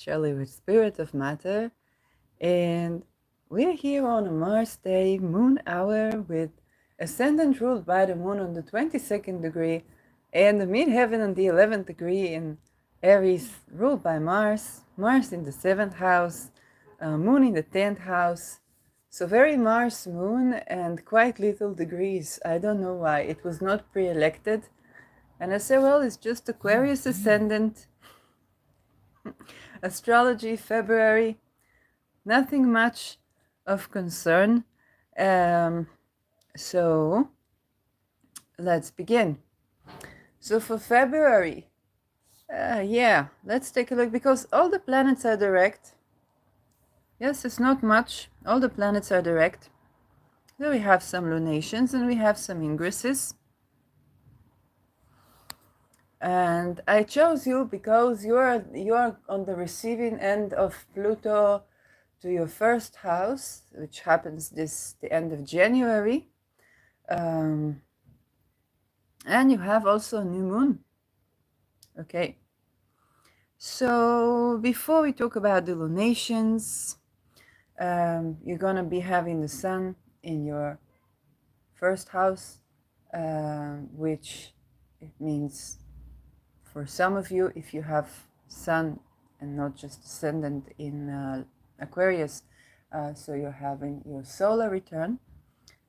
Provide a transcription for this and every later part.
Shelley with Spirit of Matter, and we're here on a Mars day, moon hour, with ascendant ruled by the moon on the 22nd degree, and the midheaven on the 11th degree in Aries, ruled by Mars, Mars in the 7th house, moon in the 10th house. So very Mars moon and quite little degrees. I don't know why. It was not pre-elected. And I say, well, it's just Aquarius ascendant, astrology, February, nothing much of concern. Um, so let's begin. So for February, let's take a look because all the planets are direct. Yes, it's not much. All the planets are direct. So we have some lunations and we have some ingresses. And I chose you because you're on the receiving end of Pluto to your first house, which happens the end of January. And you have also a new moon. Okay. So before we talk about the lunations, you're gonna be having the sun in your first house, which it means for some of you, if you have sun and not just ascendant in Aquarius, so you're having your solar return.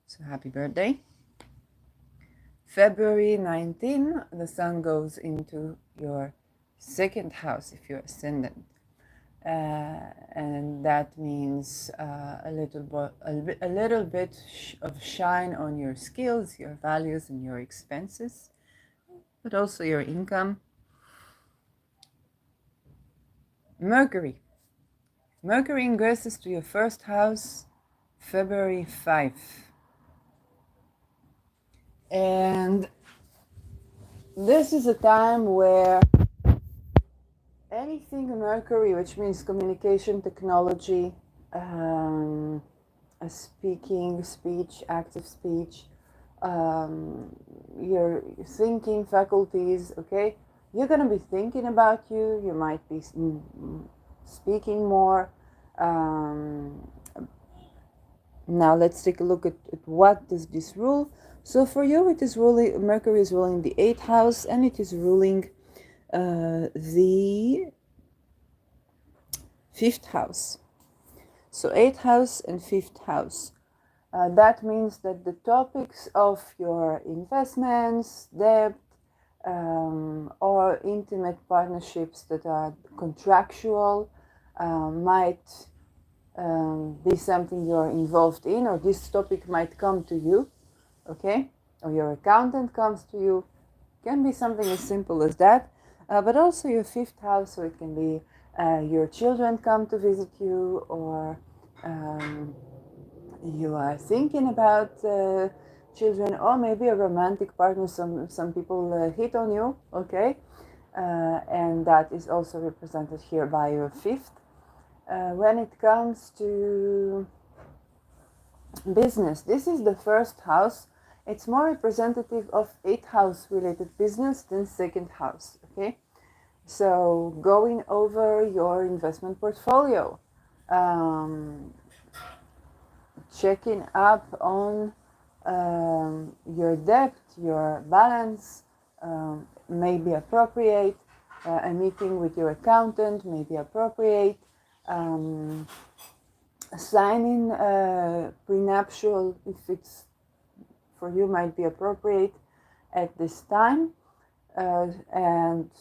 So happy birthday. February 19, the sun goes into your second house if you're ascendant. And that means a little bit of shine on your skills, your values, and your expenses, but also your income. Mercury ingresses to your first house February 5. And this is a time where anything Mercury, which means communication technology, speech, active speech, your thinking faculties, okay? You're going to be thinking about you might be speaking more. Now let's take a look at what does this rule. So for you, it is ruling, Mercury is ruling the 8th house, and it is ruling the 5th house. So 8th house and 5th house. That means that the topics of your investments, debt, or intimate partnerships that are contractual might be something you're involved in, or this topic might come to you, okay? Or your accountant comes to you. Can be something as simple as that, but also your 5th house, so it can be your children come to visit you, or you are thinking about children, or maybe a romantic partner. Some people hit on you, okay? And that is also represented here by your 5th. When it comes to business, this is the first house. It's more representative of 8th house related business than 2nd house, okay? So going over your investment portfolio, checking up on your debt, your balance, may be appropriate. A meeting with your accountant may be appropriate. Signing prenuptial, if it's for you, might be appropriate at this time. And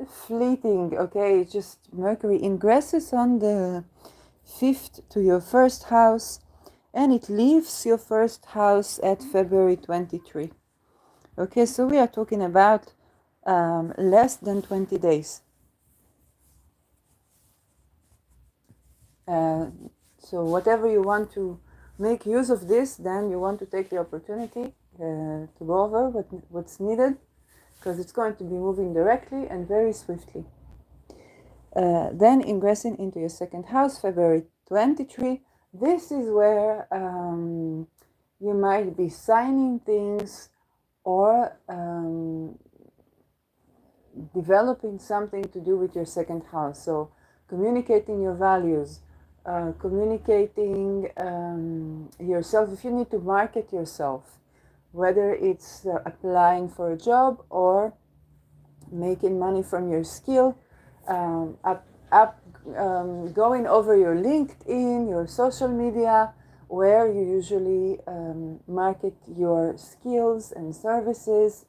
fleeting, okay, just Mercury ingresses on the 5th to your first house, and it leaves your first house at February 23. Okay, so we are talking about less than 20 days. So whatever you want to make use of this, then you want to take the opportunity to go over what's needed, because it's going to be moving directly and very swiftly. Then ingressing into your second house, February 23. This is where you might be signing things or developing something to do with your second house. So communicating your values, communicating yourself. If you need to market yourself, whether it's applying for a job or making money from your skill, um, up, going over your LinkedIn, your social media, where you usually market your skills and services.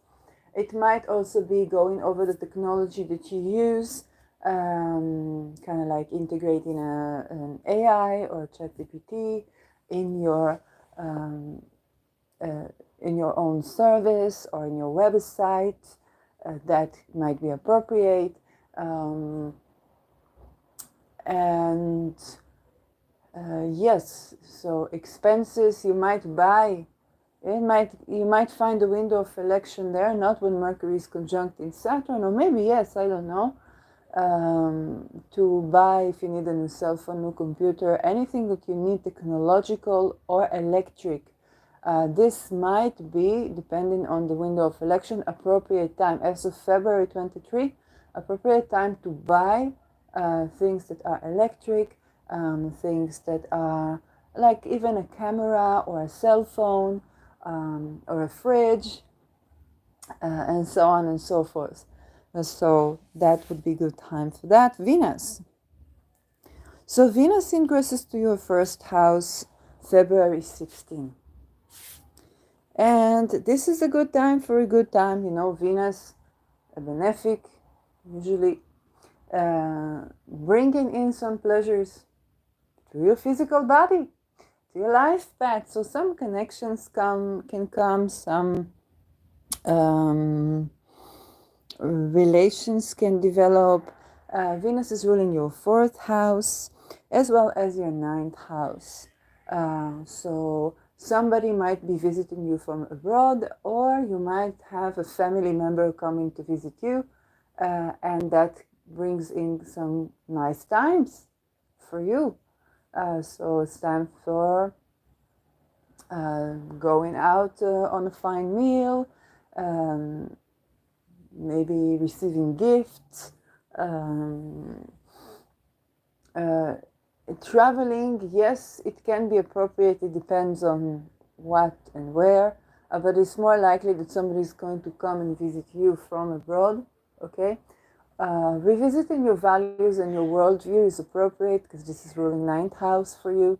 It might also be going over the technology that you use, kind of like integrating an AI or ChatGPT in your um, uh, in your own service or in your website. That might be appropriate. And yes, so expenses you might buy. You might find a window of election there, not when Mercury is conjunct in Saturn, or maybe yes, I don't know. To buy, if you need a new cell phone, new computer, anything that you need, technological or electric. This might be, depending on the window of election, appropriate time. As of February 23, appropriate time to buy things that are electric, things that are like even a camera or a cell phone, or a fridge, and so on and so forth. So that would be good time for that. Venus. So Venus ingresses to your first house February 16. And this is a good time for a good time. You know, Venus, a benefic, usually bringing in some pleasures to your physical body, to your life path. So some connections can come, some relations can develop. Venus is ruling your fourth house as well as your ninth house. So somebody might be visiting you from abroad, or you might have a family member coming to visit you, and that brings in some nice times for you. So it's time for going out on a fine meal, maybe receiving gifts, traveling. Yes, it can be appropriate. It depends on what and where, but it's more likely that somebody is going to come and visit you from abroad. Okay, revisiting your values and your worldview is appropriate because this is ruling ninth house for you.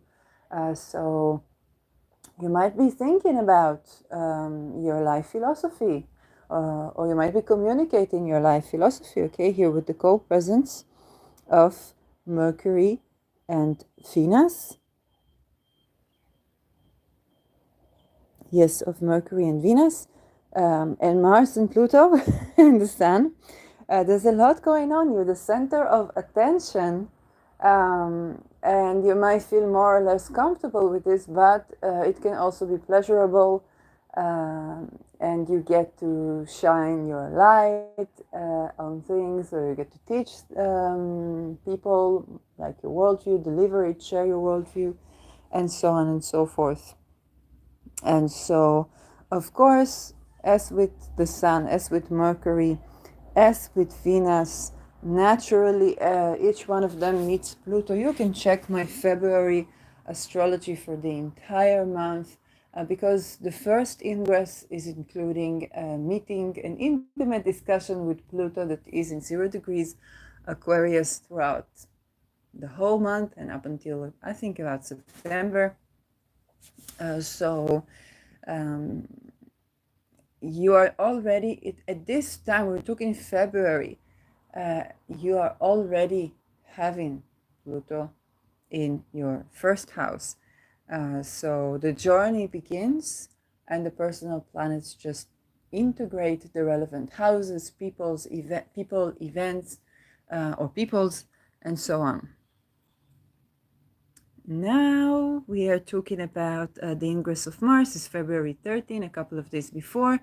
So you might be thinking about your life philosophy, or you might be communicating your life philosophy, okay, here with the co-presence of Mercury and Venus. Yes, of Mercury and Venus, and Mars and Pluto and the Sun. There's a lot going on. You're the center of attention, and you might feel more or less comfortable with this, but it can also be pleasurable, and you get to shine your light on things, or you get to teach people like your worldview, deliver it, share your worldview, and so on and so forth. And so, of course, as with the Sun, as with Mercury, as with Venus, naturally each one of them meets Pluto. You can check my February astrology for the entire month, because the first ingress is including a meeting, an intimate discussion with Pluto that is in 0 degrees Aquarius throughout the whole month and up until I think about September. So you are already, at this time, we're talking February, you are already having Pluto in your first house. So the journey begins, and the personal planets just integrate the relevant houses, people, events, or peoples, and so on. Now we are talking about the ingress of Mars is February 13, a couple of days before.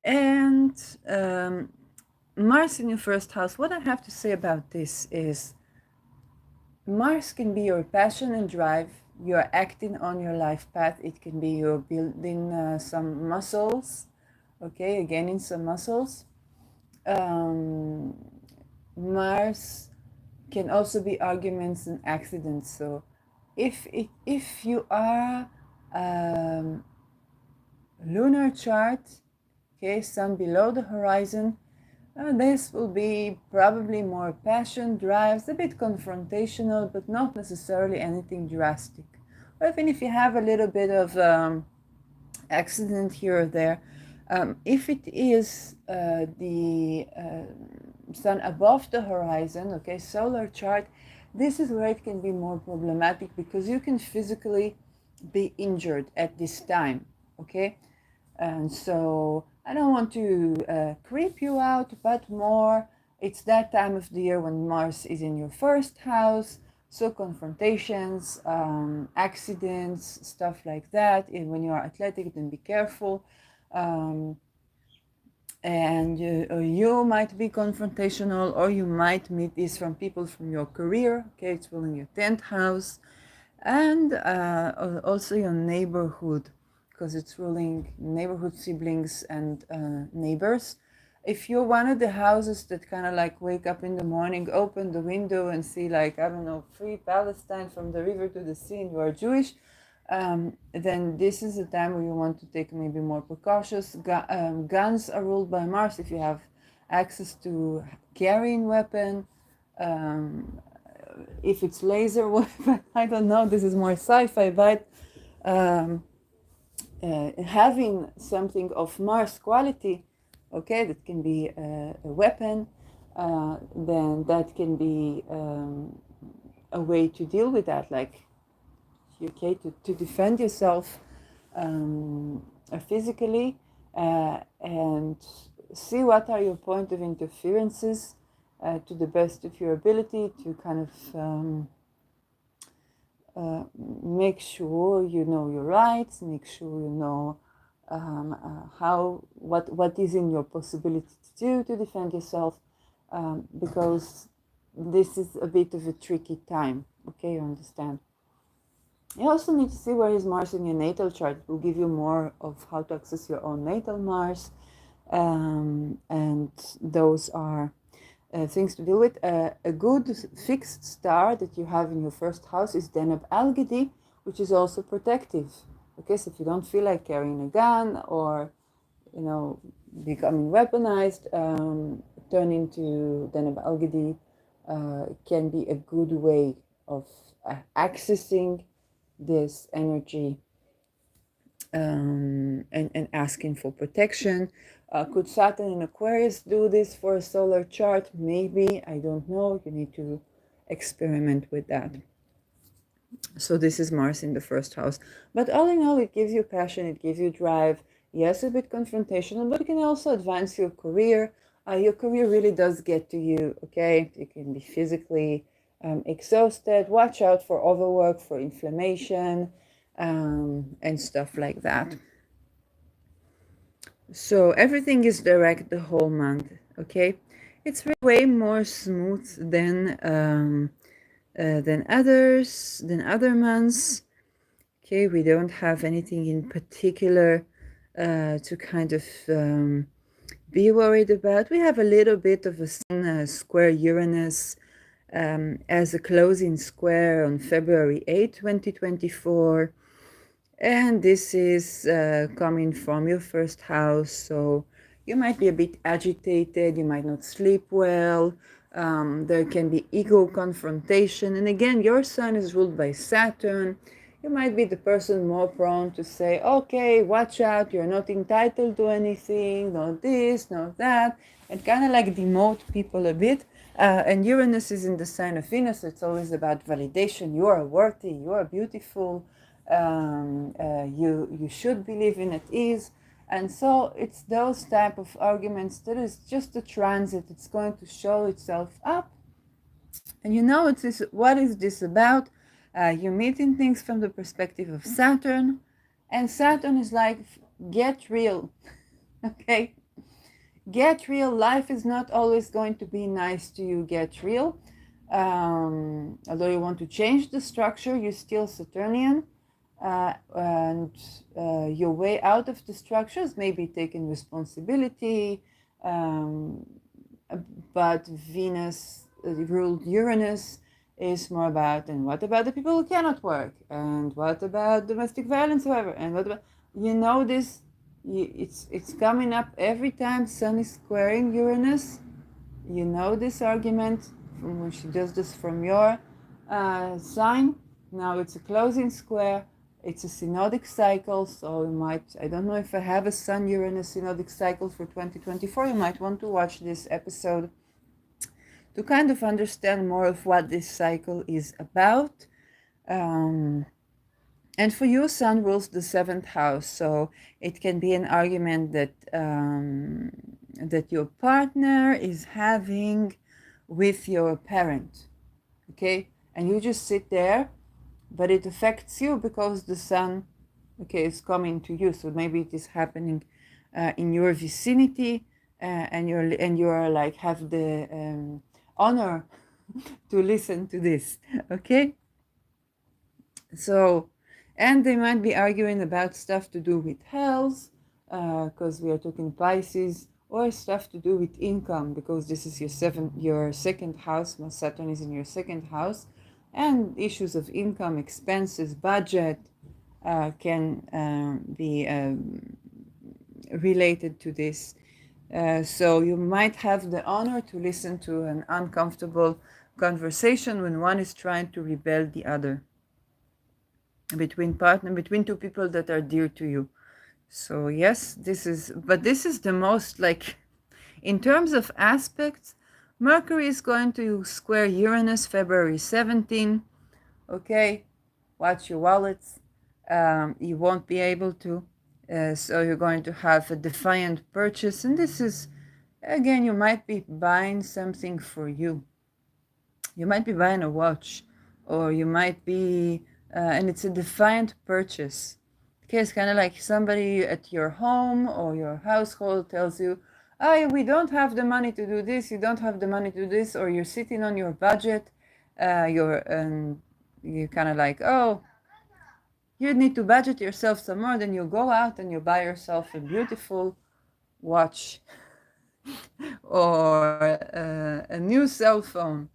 And Mars in your first house, what I have to say about this is Mars can be your passion and drive. You're acting on your life path. It can be you're building some muscles, okay, gaining some muscles. Mars can also be arguments and accidents. So if you are lunar chart, okay, sun below the horizon, this will be probably more passion, drives, a bit confrontational, but not necessarily anything drastic. Or even if you have a little bit of accident here or there, if it is the sun above the horizon, okay, solar chart, this is where it can be more problematic because you can physically be injured at this time, okay? And so I don't want to creep you out, but more it's that time of the year when Mars is in your first house. So confrontations, accidents, stuff like that. And when you are athletic, then be careful. And you might be confrontational, or you might meet this from people from your career. Okay, it's ruling your 10th house, and also your neighborhood, because it's ruling neighborhood, siblings, and neighbors. If you're one of the houses that kind of like wake up in the morning, open the window and see, like, I don't know, free Palestine from the river to the sea, and you are Jewish, then this is a time where you want to take maybe more precautious. Guns are ruled by Mars. If you have access to carrying weapon, if it's laser weapon, I don't know, this is more sci-fi, but having something of Mars quality, okay, that can be a weapon, then that can be a way to deal with that, like, okay, to defend yourself physically, and see what are your point of interferences to the best of your ability to kind of make sure you know your rights, make sure you know what is in your possibility to do to defend yourself, because this is a bit of a tricky time, okay, you understand. You also need to see where is Mars in your natal chart. It will give you more of how to access your own natal Mars, and those are things to deal with. A good fixed star that you have in your first house is Deneb Algedi, which is also protective. Okay, so if you don't feel like carrying a gun or, you know, becoming weaponized, turning to Deneb Algedi can be a good way of accessing this energy, and asking for protection. Could Saturn in Aquarius do this for a solar chart? Maybe, I don't know. You need to experiment with that. So this is Mars in the first house. But all in all, it gives you passion, it gives you drive. Yes, a bit confrontational, but it can also advance your career. Your career really does get to you, okay? You can be physically exhausted. Watch out for overwork, for inflammation, and stuff like that. So everything is direct the whole month, okay? It's way more smooth than other months. Okay, we don't have anything in particular to kind of be worried about. We have a little bit of a sun square Uranus as a closing square on February 8, 2024. And this is coming from your first house, so you might be a bit agitated, you might not sleep well, there can be ego confrontation. And again, your sun is ruled by Saturn. You might be the person more prone to say, okay, watch out, you're not entitled to anything, not this, not that, and kind of like demote people a bit. And Uranus is in the sign of Venus, so it's always about validation. You are worthy, you are beautiful, you should be living at ease. And so it's those type of arguments that is just a transit. It's going to show itself up. And you know, what is this about? You're meeting things from the perspective of Saturn. And Saturn is like, get real. Okay? Get real. Life is not always going to be nice to you. Get real. Although you want to change the structure, you're still Saturnian. And your way out of the structures may be taking responsibility, but Venus ruled Uranus is more about, and what about the people who cannot work, and what about domestic violence, however, and what about, this, it's coming up every time Sun is squaring Uranus. This argument when she does this from your sign. Now it's a closing square. It's a synodic cycle, so you might, I don't know if I have a Sun Uranus synodic cycle for 2024. You might want to watch this episode to kind of understand more of what this cycle is about. And for you, Sun rules the 7th house, so it can be an argument that that your partner is having with your parent, okay? And you just sit there, but it affects you because the Sun, okay, is coming to you. So maybe it is happening in your vicinity, and you're like have the honor to listen to this, okay? So, and they might be arguing about stuff to do with health, because we are talking Pisces, or stuff to do with income, because this is your second house. Saturn is in your second house, and issues of income, expenses, budget can be related to this. So you might have the honor to listen to an uncomfortable conversation when one is trying to rebel the other, between two people that are dear to you. So yes, this is the most, like, in terms of aspects, Mercury is going to square Uranus February 17. Okay, watch your wallets. You won't be able to. So you're going to have a defiant purchase. And this is, again, you might be buying something for you. You might be buying a watch, or you might be, and it's a defiant purchase. Okay, it's kind of like somebody at your home or your household tells you, oh, we don't have the money to do this, you don't have the money to do this, or you're sitting on your budget, you're kind of like, oh, you need to budget yourself some more. Then you go out and you buy yourself a beautiful watch or a new cell phone.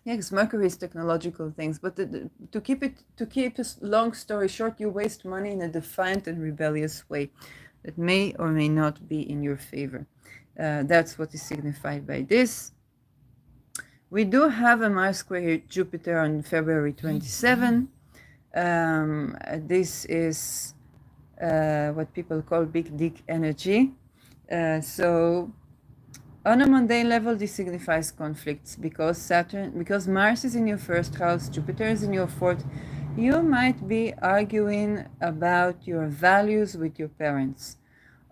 Yeah, because Mercury is technological things, but to keep a long story short, you waste money in a defiant and rebellious way that may or may not be in your favor. That's what is signified by this. We do have a Mars square Jupiter on February 27. This is what people call big dick energy. So on a mundane level, this signifies conflicts because Mars is in your first house, Jupiter is in your fourth. You might be arguing about your values with your parents.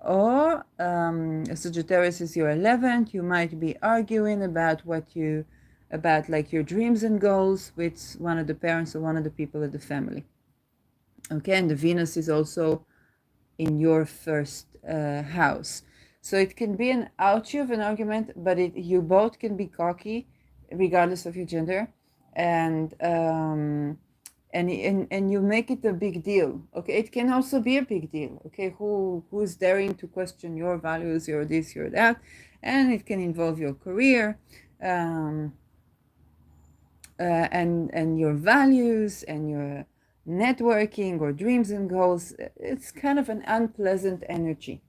Or Sagittarius is your 11th. You might be arguing about like your dreams and goals with one of the parents or one of the people of the family. Okay, and the Venus is also in your first house. So it can be an ouchie of an argument, but you both can be cocky, regardless of your gender, and you make it a big deal. Okay, it can also be a big deal. Okay, who's daring to question your values, your this, your that, and it can involve your career, and your values and your networking or dreams and goals. It's kind of an unpleasant energy.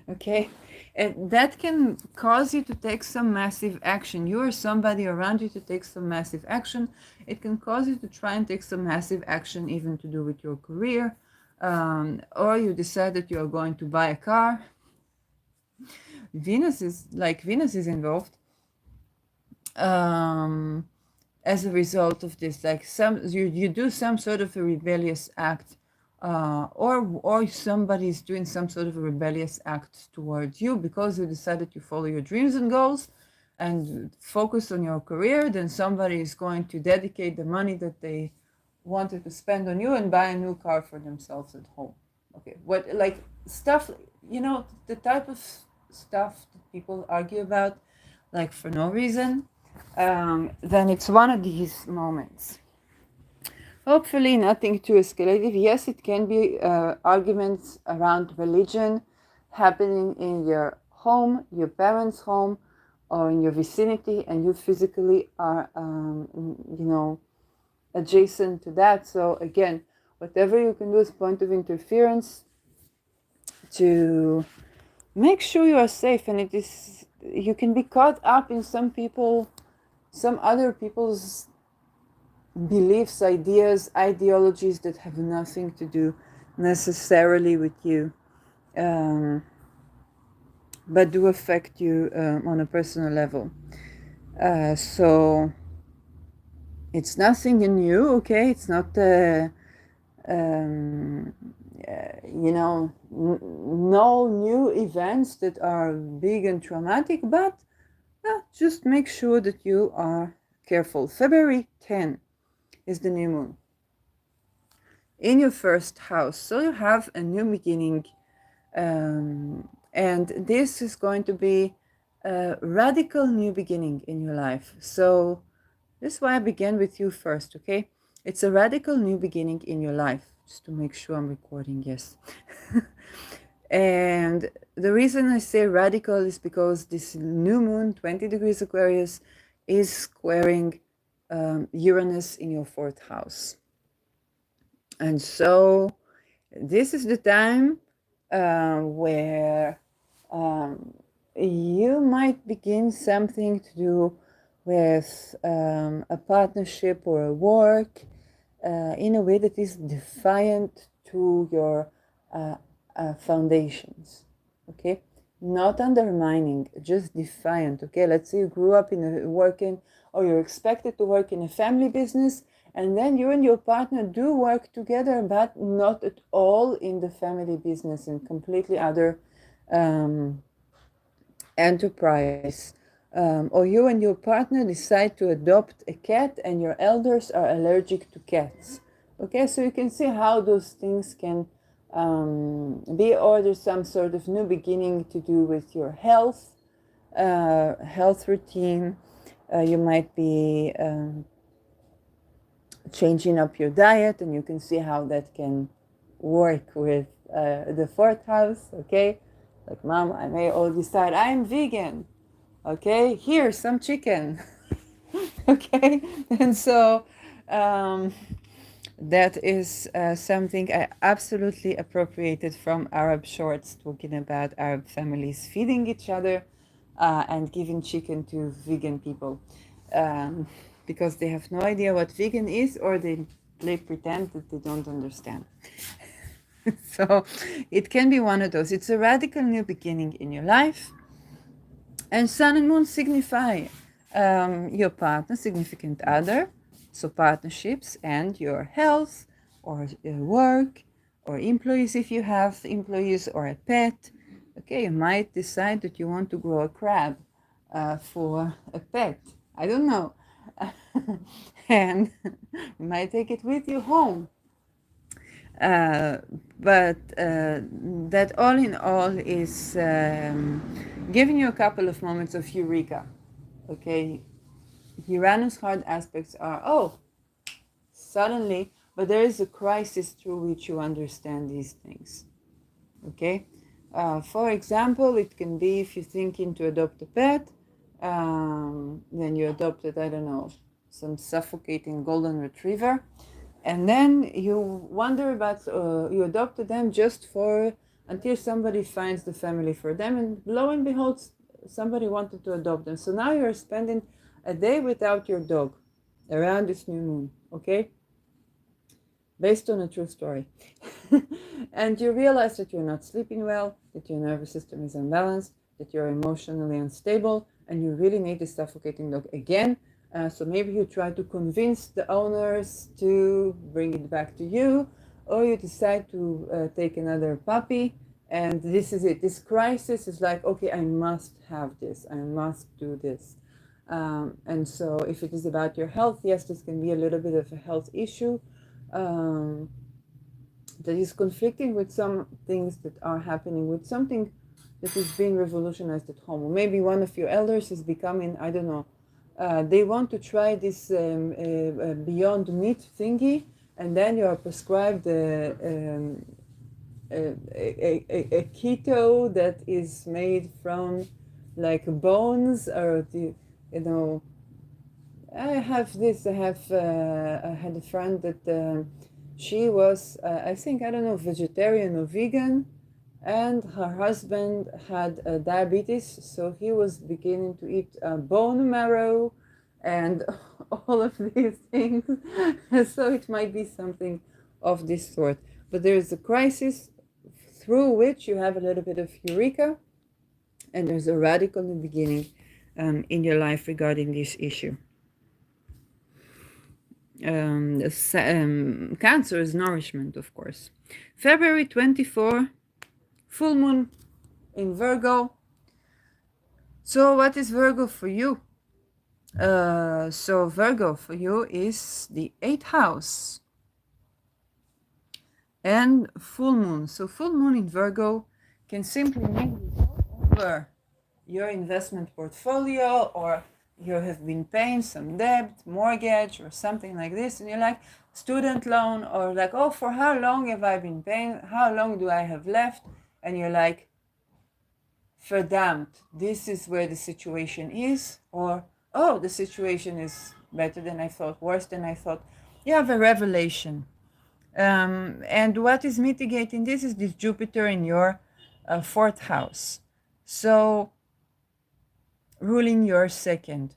Okay, and that can cause you to take some massive action. You or somebody around you to take some massive action. It can cause you to try and take some massive action, even to do with your career, or you decide that you are going to buy a car. Venus is involved as a result of this. Like you do some sort of a rebellious act. Or somebody's doing some sort of a rebellious act towards you because you decided to follow your dreams and goals and focus on your career. Then somebody is going to dedicate the money that they wanted to spend on you and buy a new car for themselves at home. Okay, what, like, stuff, the type of stuff that people argue about, like, for no reason, then it's one of these moments. Hopefully nothing too escalative. Yes, it can be arguments around religion happening in your home, your parents' home, or in your vicinity, and you physically are, adjacent to that. So again, whatever you can do as point of interference to make sure you are safe. And you can be caught up in some other people's beliefs, ideas, ideologies that have nothing to do necessarily with you, but do affect you on a personal level. So it's nothing new, okay? It's not, um, no new events that are big and traumatic, but just make sure that you are careful. February 10 is the new moon in your first house. So you have a new beginning. And this is going to be a radical new beginning in your life. So this is why I began with you first, okay? It's a radical new beginning in your life. Just to make sure I'm recording, yes. And the reason I say radical is because this new moon, 20 degrees Aquarius, is squaring Uranus in your fourth house. And so this is the time where you might begin something to do with a partnership or a work in a way that is defiant to your foundations, okay? Not undermining, just defiant, okay? Let's say you grew up working, or you're expected to work in a family business, and then you and your partner do work together, but not at all in the family business, in completely other enterprise. Or you and your partner decide to adopt a cat, and your elders are allergic to cats. Okay, so you can see how those things can be, or there's some sort of new beginning to do with your health routine. You might be changing up your diet, and you can see how that can work with the fourth house, okay? Like, mom, I may all decide I'm vegan, okay? Here's some chicken, okay? And so that is something I absolutely appropriated from Arab shorts, talking about Arab families feeding each other and giving chicken to vegan people. Because they have no idea what vegan is, or they pretend that they don't understand. So it can be one of those. It's a radical new beginning in your life. And sun and moon signify your partner, significant other, so partnerships, and your health, or work, or employees if you have employees, or a pet. Okay, you might decide that you want to grow a crab for a pet. I don't know. And you might take it with you home. But that all in all is giving you a couple of moments of eureka. Okay, Uranus hard aspects are, suddenly, but there is a crisis through which you understand these things. Okay, for example, it can be if you're thinking to adopt a pet, then you adopted, I don't know, some suffocating golden retriever, and then you wonder about, you adopted them just until somebody finds the family for them, and lo and behold, somebody wanted to adopt them. So now you're spending a day without your dog around this new moon, okay? Based on a true story. And you realize that you're not sleeping well, that your nervous system is unbalanced, that you're emotionally unstable, and you really need a suffocating dog again. So maybe you try to convince the owners to bring it back to you, or you decide to take another puppy. And this is it. This crisis is like, okay, I must have this. I must do this. And so if it is about your health, yes, this can be a little bit of a health issue that is conflicting with some things that are happening, with something that is being revolutionized at home. Or maybe one of your elders is becoming, I don't know, they want to try this Beyond Meat thingy, and then you are prescribed a keto that is made from like bones, or the, you know, I have this. I had a friend that she was, I think, I don't know, vegetarian or vegan, and her husband had diabetes, so he was beginning to eat bone marrow and all of these things. So it might be something of this sort. But there is a crisis through which you have a little bit of eureka, and there's a radical in the beginning in your life regarding this issue. Cancer is nourishment, of course. February 24, full moon in Virgo. So what is Virgo for you? So Virgo for you is the 8th house and full moon. So full moon in Virgo can simply mean you go over your investment portfolio, or you have been paying some debt, mortgage, or something like this, and you're like, student loan, or like, oh, for how long have I been paying? How long do I have left? And you're like, verdammt, this is where the situation is, or oh, the situation is better than I thought, worse than I thought. You have a revelation. And what is mitigating this is this Jupiter in your 4th house. So ruling your 2nd.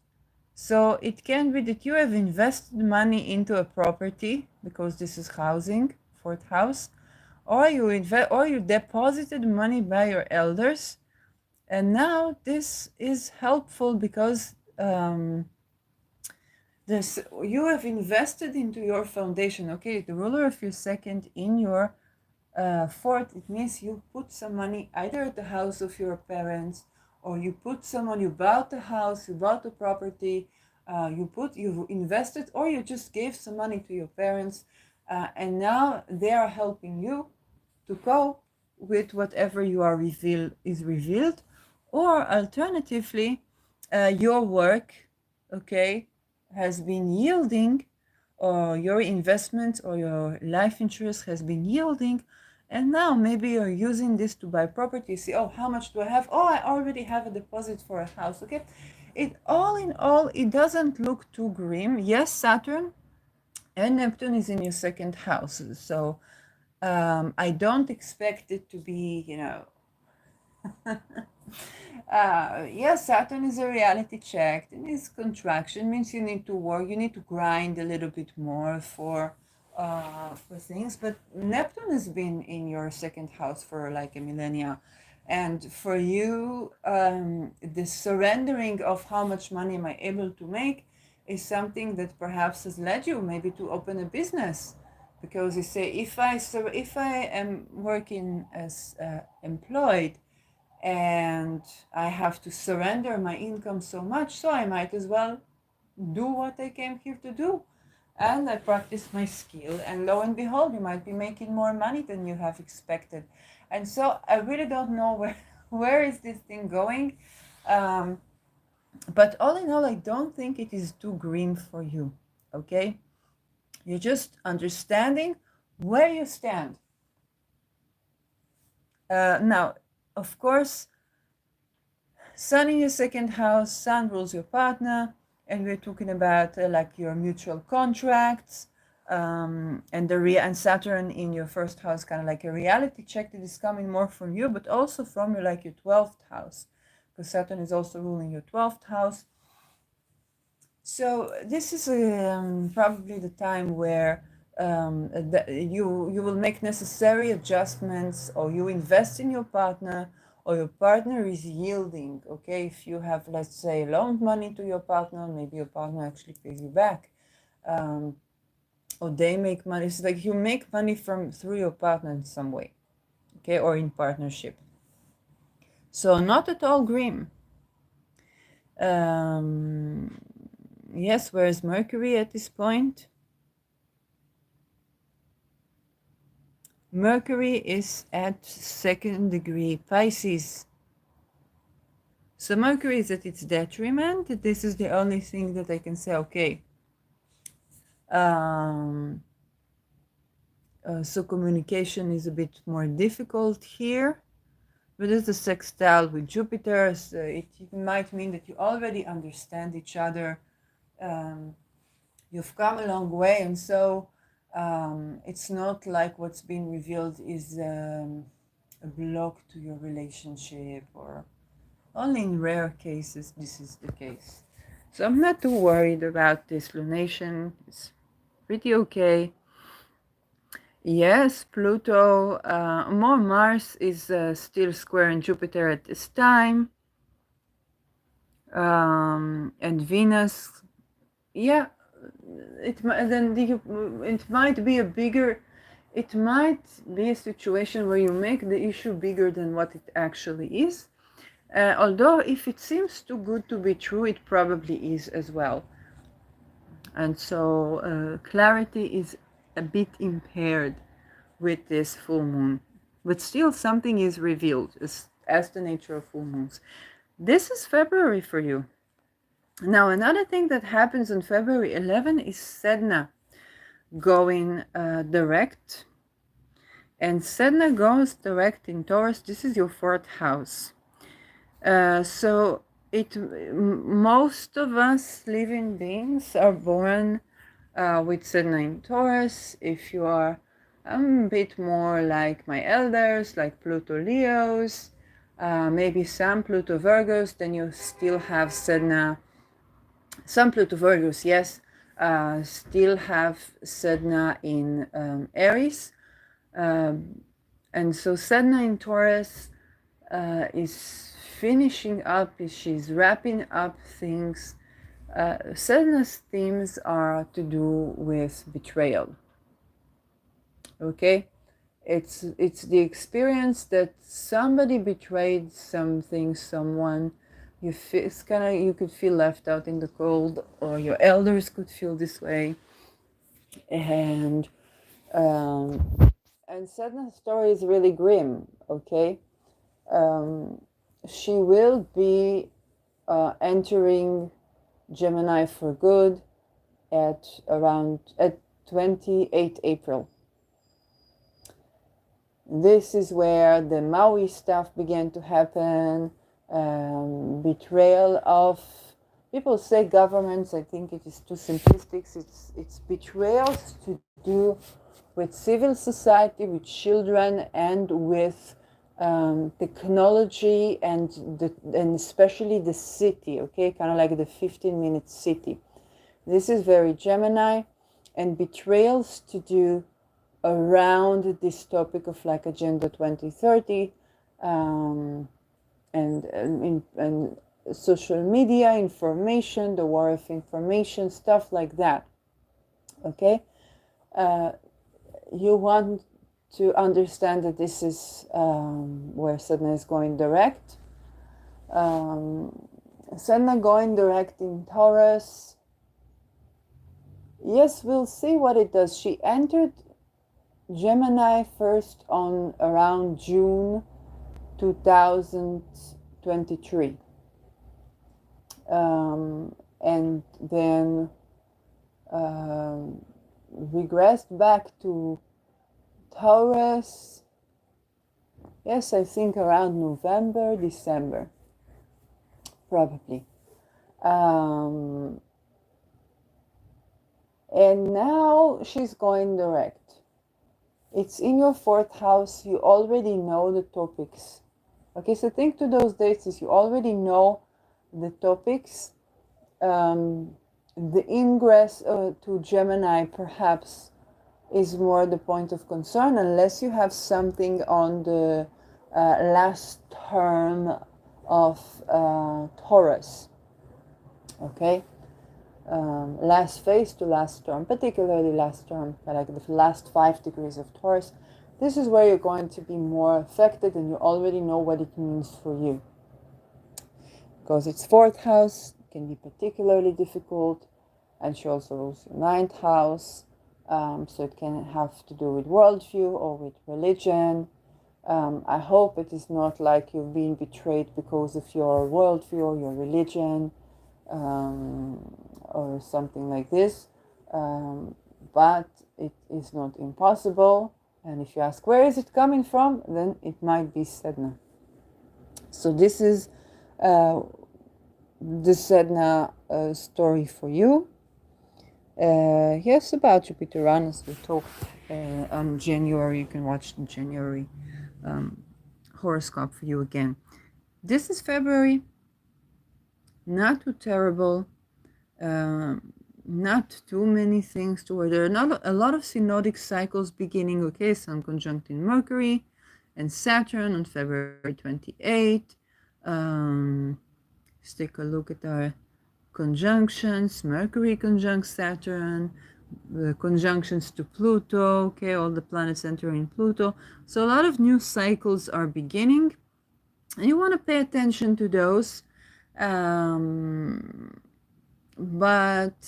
So it can be that you have invested money into a property, because this is housing, 4th house, or you deposited money by your elders, and now this is helpful because you have invested into your foundation. Okay, the ruler of your 2nd in your 4th, it means you put some money either at the house of your parents, or you bought the house, you bought the property, you invested, or you just gave some money to your parents, and now they are helping you to cope with whatever is revealed, or alternatively, your work, okay, has been yielding, or your investment or your life insurance has been yielding, and now maybe you're using this to buy property. You see, oh, how much do I have? Oh, I already have a deposit for a house. Okay, all in all, it doesn't look too grim. Yes, Saturn and Neptune is in your 2nd house, so I don't expect it to be, yes, Saturn is a reality check. And its contraction means you need to work, you need to grind a little bit more for things. But Neptune has been in your 2nd house for like a millennia. And for you, the surrendering of how much money am I able to make is something that perhaps has led you maybe to open a business. Because you say, if I am working as employed, and I have to surrender my income so much, so I might as well do what I came here to do. And I practice my skill, and lo and behold, you might be making more money than you have expected. And so I really don't know where is this thing going. But all in all, I don't think it is too grim for you, okay? You're just understanding where you stand. Now, of course, Sun in your 2nd house, Sun rules your partner, and we're talking about like your mutual contracts, and and Saturn in your 1st house, kind of like a reality check that is coming more from you, but also from your 12th house, because Saturn is also ruling your 12th house. So this is probably the time where you will make necessary adjustments, or you invest in your partner, or your partner is yielding. Okay, if you have, let's say, loaned money to your partner, maybe your partner actually pays you back, or they make money. It's like you make money through your partner in some way, okay, or in partnership. So not at all grim. Yes, where is Mercury at this point? Mercury is at 2nd degree Pisces. So Mercury is at its detriment. This is the only thing that I can say, okay. So communication is a bit more difficult here. but it's a sextile with Jupiter, so it might mean that you already understand each other. You've come a long way, and so it's not like what's being revealed is a block to your relationship, or only in rare cases this is the case. So I'm not too worried about this lunation. It's pretty okay. Yes, Pluto, more Mars is still squaring Jupiter at this time. And Venus, yeah, it might be a bigger, it might be a situation where you make the issue bigger than what it actually is. Although if it seems too good to be true, it probably is as well. And so clarity is a bit impaired with this full moon. But still something is revealed as the nature of full moons. This is February for you. Now another thing that happens on February 11 is Sedna going direct. And Sedna goes direct in Taurus. This is your 4th house. So most of us living beings are born with Sedna in Taurus. If you are a bit more like my elders, like Pluto Leos, maybe some Pluto Virgos, then you still have Sedna. Some Pluto Virgos, yes, still have Sedna in Aries. And so Sedna in Taurus is finishing up, she's wrapping up things. Sedna's themes are to do with betrayal. Okay, it's the experience that somebody betrayed something, someone. You feel, it's kind of, you could feel left out in the cold, or your elders could feel this way, and Sedna's story is really grim. Okay, she will be entering Gemini for good at 28 April. This is where the Maui stuff began to happen. Betrayal of, people say governments, I think it is too simplistic. It's betrayals to do with civil society, with children, and with technology, and especially the city, okay, kind of like the 15-minute city. This is very Gemini, and betrayals to do around this topic of like Agenda 2030, and social media, information, the war of information, stuff like that. Okay, you want to understand that this is where Sedna is going direct. Sedna going direct in Taurus. Yes, we'll see what it does. She entered Gemini first on around June 2023. And then regressed back to Taurus, yes, I think around November, December, probably. And now she's going direct. It's in your 4th house. You already know the topics. Okay, so think to those dates as you already know the topics. The ingress to Gemini perhaps is more the point of concern, unless you have something on the last term of Taurus. Okay, last phase to last term, particularly last term, like the last 5 degrees of Taurus. This is where you're going to be more affected, and you already know what it means for you. Because it's 4th house, it can be particularly difficult, and she also rules your 9th house. So it can have to do with worldview or with religion. I hope it is not like you've been betrayed because of your worldview or your religion, or something like this. But it is not impossible. And if you ask where is it coming from, then it might be Sedna. So this is the Sedna story for you. Yes, about Jupiter Uranus we talked on January. You can watch the January horoscope for you again. This is February. Not too terrible. Not too many things to worry. There are not a lot of synodic cycles beginning. Okay, Sun conjunct in Mercury and Saturn on February 28. Let's take a look at our conjunctions. Mercury conjunct Saturn, the conjunctions to Pluto. Okay, all the planets entering Pluto. So a lot of new cycles are beginning, and you want to pay attention to those. But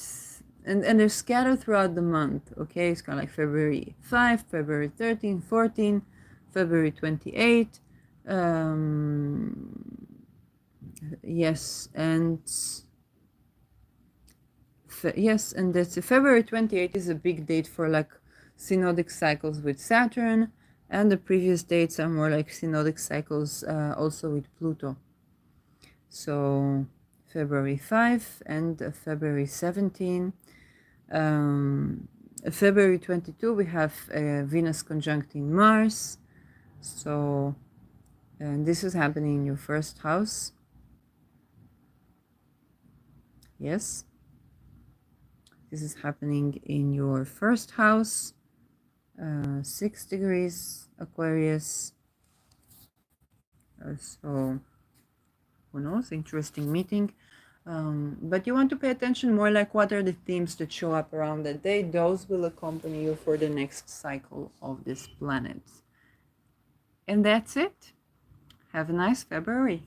they're scattered throughout the month. Okay, it's kind of like February 5, February 13, 14, February 28. Yes, and yes, and that's February 28 is a big date for like synodic cycles with Saturn, and the previous dates are more like synodic cycles also with Pluto. So February 5 and February 17. February 22 we have Venus conjuncting Mars. So and this is happening in your first house. Yes. This is happening in your first house, 6 degrees Aquarius. So, who knows? Interesting meeting. But you want to pay attention more like what are the themes that show up around that day. Those will accompany you for the next cycle of this planet. And that's it. Have a nice February.